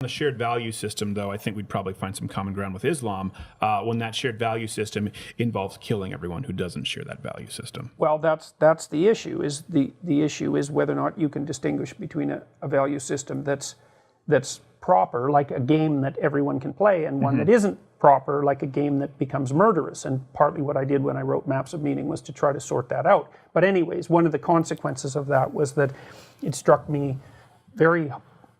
The shared value system, though, I think we'd probably find some common ground with Islam when that shared value system involves killing everyone who doesn't share that value system. Well, that's the issue. Is the issue is whether or not you can distinguish between a value system that's proper, like a game that everyone can play, and one that isn't proper, like a game that becomes murderous. And partly what I did when I wrote Maps of Meaning was to try to sort that out. But anyways, one of the consequences of that was that it struck me very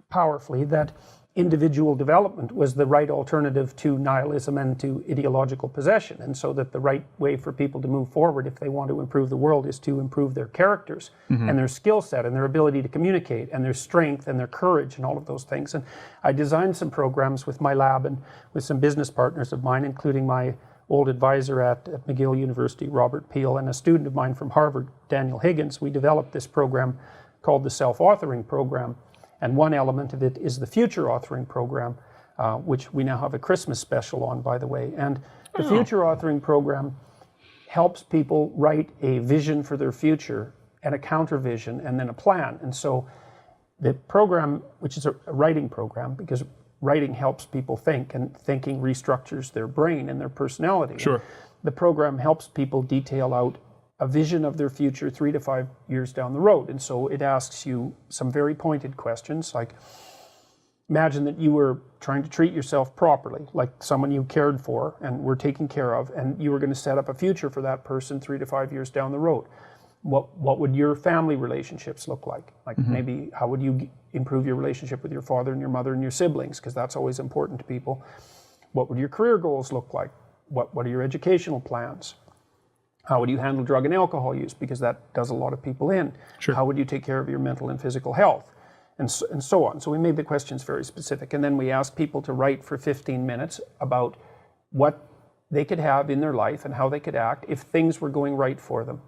powerfully that individual development was the right alternative to nihilism and to ideological possession, and so that the right way for people to move forward if they want to improve the world is to improve their characters and their skill set and their ability to communicate and their strength and their courage and all of those things. And I designed some programs with my lab and with some business partners of mine, including my old advisor at McGill University, Robert Peel, and a student of mine from Harvard, Daniel Higgins. We developed this program called the Self-Authoring Program. And one element of it is the Future Authoring Program, which we now have a Christmas special on, by the way. And the Future Authoring Program helps people write a vision for their future and a counter vision and then a plan. And so the program, which is a writing program, because writing helps people think, and thinking restructures their brain and their personality. Sure. The program helps people detail out a vision of their future 3 to 5 years down the road. And so it asks you some very pointed questions, like imagine that you were trying to treat yourself properly, like someone you cared for and were taken care of, and you were going to set up a future for that person 3 to 5 years down the road. What would your family relationships look like? Like maybe how would you improve your relationship with your father and your mother and your siblings, because that's always important to people. What would your career goals look like? What are your educational plans? How would you handle drug and alcohol use? Because that does a lot of people in. Sure. How would you take care of your mental and physical health? And so on. So we made the questions very specific. And then we asked people to write for 15 minutes about what they could have in their life and how they could act if things were going right for them.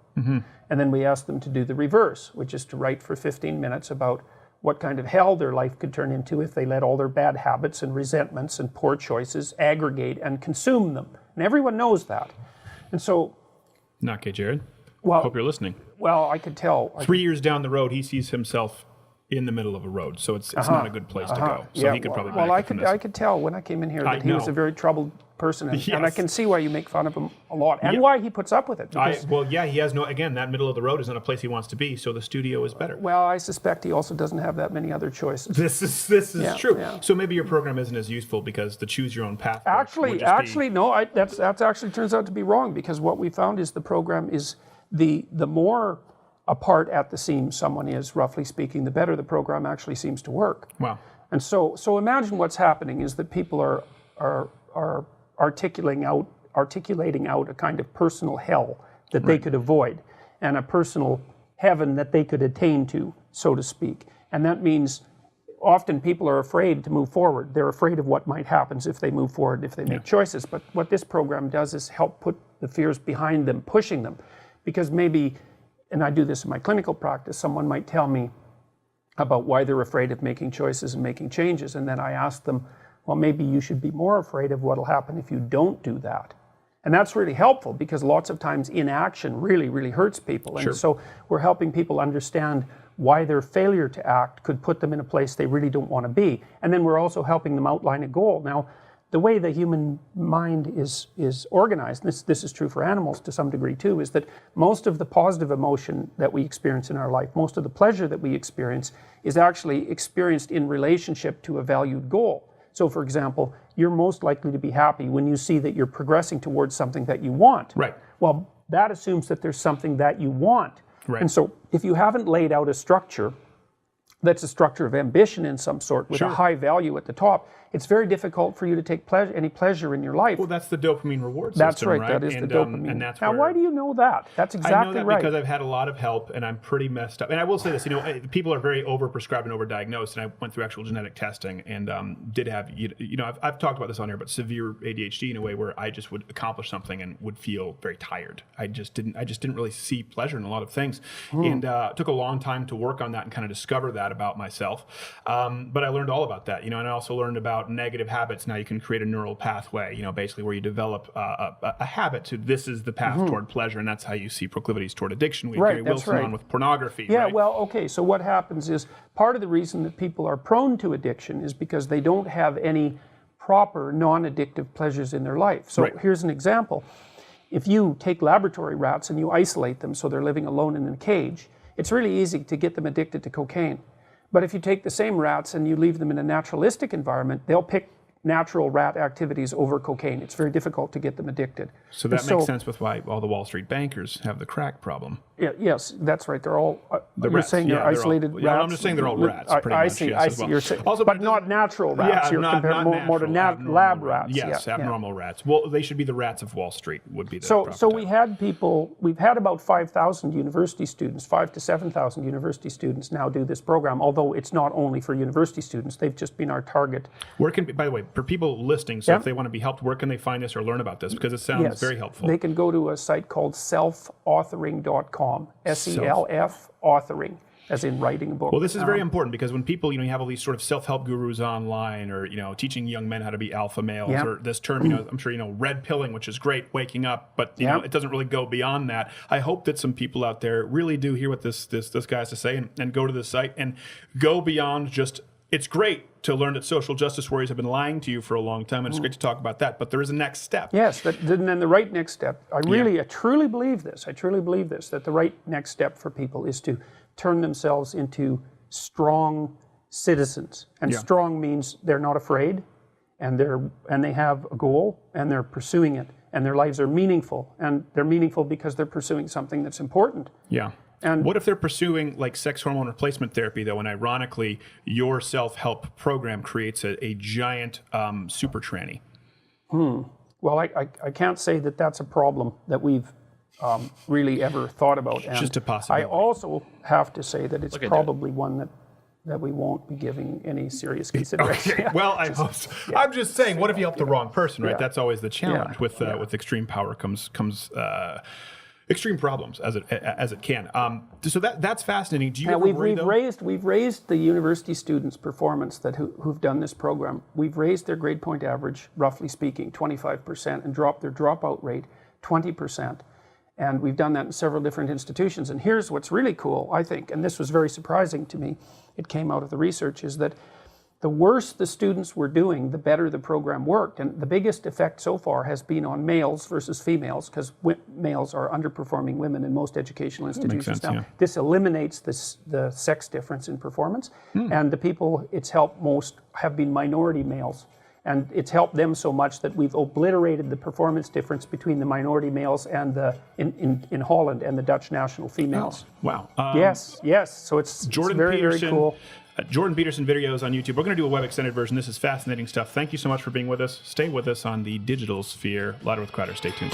And then we asked them to do the reverse, which is to write for 15 minutes about what kind of hell their life could turn into if they let all their bad habits and resentments and poor choices aggregate and consume them. And everyone knows that. And so Not okay, Jared. Well, Hope you're listening. Well, I could tell. 3 years down the road, he sees himself in the middle of a road, so it's not a good place to go. So he could probably benefit from this. I could tell when I came in here that he was a very troubled person, and I can see why you make fun of him a lot, and why he puts up with it. He has no. Again, that middle of the road is not a place he wants to be, so the studio is better. Well, I suspect he also doesn't have that many other choices. This is true. Yeah. So maybe your program isn't as useful because the choose your own path. No. That's actually turns out to be wrong, because what we found is the program is the more apart at the seams someone is, roughly speaking, the better the program actually seems to work. Wow. And so imagine what's happening is that people are articulating out a kind of personal hell that they could avoid, and a personal heaven that they could attain to, so to speak. And that means often people are afraid to move forward. They're afraid of what might happen if they move forward, if they make choices. But what this program does is help put the fears behind them, pushing them. Because maybe, and I do this in my clinical practice, someone might tell me about why they're afraid of making choices and making changes. And then I ask them, well, maybe you should be more afraid of what'll happen if you don't do that. And that's really helpful, because lots of times inaction really, really hurts people. And so we're helping people understand why their failure to act could put them in a place they really don't want to be. And then we're also helping them outline a goal. Now, the way the human mind is organized, and this is true for animals to some degree too, is that most of the positive emotion that we experience in our life, most of the pleasure that we experience, is actually experienced in relationship to a valued goal. So, for example, you're most likely to be happy when you see that you're progressing towards something that you want. Right. Well, that assumes that there's something that you want. Right. And so if you haven't laid out a structure that's a structure of ambition in some sort with a high value at the top, it's very difficult for you to take any pleasure in your life. Well, that's the dopamine reward system, That's right. That is the dopamine. And that's now, why do you know that? That's exactly right. I know that because I've had a lot of help, and I'm pretty messed up. And I will say this, people are very overprescribed and overdiagnosed, and I went through actual genetic testing and did have, I've talked about this on here, but severe ADHD in a way where I just would accomplish something and would feel very tired. I just didn't really see pleasure in a lot of things, and it took a long time to work on that and kind of discover that. that about myself. But I learned all about that, and I also learned about negative habits. Now you can create a neural pathway, basically where you develop a habit to this is the path toward pleasure, and that's how you see proclivities toward addiction. We have Gary Wilson on with pornography. Yeah, right? well, okay, so what happens is part of the reason that people are prone to addiction is because they don't have any proper non-addictive pleasures in their life. So here's an example. If you take laboratory rats and you isolate them so they're living alone in a cage, it's really easy to get them addicted to cocaine. But if you take the same rats and you leave them in a naturalistic environment, they'll pick natural rat activities over cocaine. It's very difficult to get them addicted. So that makes sense with why all the Wall Street bankers have the crack problem. Yeah, yes, that's right. They're all, you're rats. Saying they're isolated rats? Yeah, I'm just saying they're all rats, pretty I much. See, yes, I as see. well. You're saying, also, but not natural rats. Yeah, You're comparing more to lab rats. Yes, abnormal rats. Well, they should be the rats of Wall Street, would be the proper So title. we had people, we've had about 5,000 university students, 5,000 to 7,000 university students now do this program, although it's not only for university students. They've just been our target. Where can, by the way, for people listening, so if they want to be helped, where can they find this or learn about this? Because it sounds very helpful. They can go to a site called selfauthoring.com, SELF authoring, as in writing a book. Well, this is very important because when people, you have all these sort of self-help gurus online or, teaching young men how to be alpha males or this term, I'm sure, red pilling, which is great, waking up, but, it doesn't really go beyond that. I hope that some people out there really do hear what this guy has to say and go to the site and go beyond just, it's great to learn that social justice warriors have been lying to you for a long time, and it's great to talk about that, but there is a next step. Yes, and then the right next step, I truly believe this, that the right next step for people is to turn themselves into strong citizens. And strong means they're not afraid, and they have a goal, and they're pursuing it, and their lives are meaningful, and they're meaningful because they're pursuing something that's important. Yeah. And what if they're pursuing like sex hormone replacement therapy, though, and ironically, your self-help program creates a giant super tranny? Well, I can't say that that's a problem that we've really ever thought about. And just a possibility. I also have to say that it's probably one that we won't be giving any serious consideration. Okay. Well, I hope so. I'm just saying, what if you help the wrong person, right? That's always the challenge. With extreme power comes extreme problems, as it can. So that's fascinating. Do you ever worry, though? We've raised the university students' performance who've done this program. We've raised their grade point average, roughly speaking, 25%, and dropped their dropout rate 20%. And we've done that in several different institutions. And here's what's really cool, I think, and this was very surprising to me. It came out of the research, is that the worse the students were doing, the better the program worked. And the biggest effect so far has been on males versus females, because males are underperforming women in most educational institutions now. This eliminates the sex difference in performance. And the people it's helped most have been minority males. And it's helped them so much that we've obliterated the performance difference between the minority males and in Holland and the Dutch national females. Oh, wow. Yes. So it's very cool. Jordan Peterson videos on YouTube. We're going to do a web extended version. This is fascinating stuff. Thank you so much for being with us. Stay with us on the digital sphere. Louder with Crowder. Stay tuned.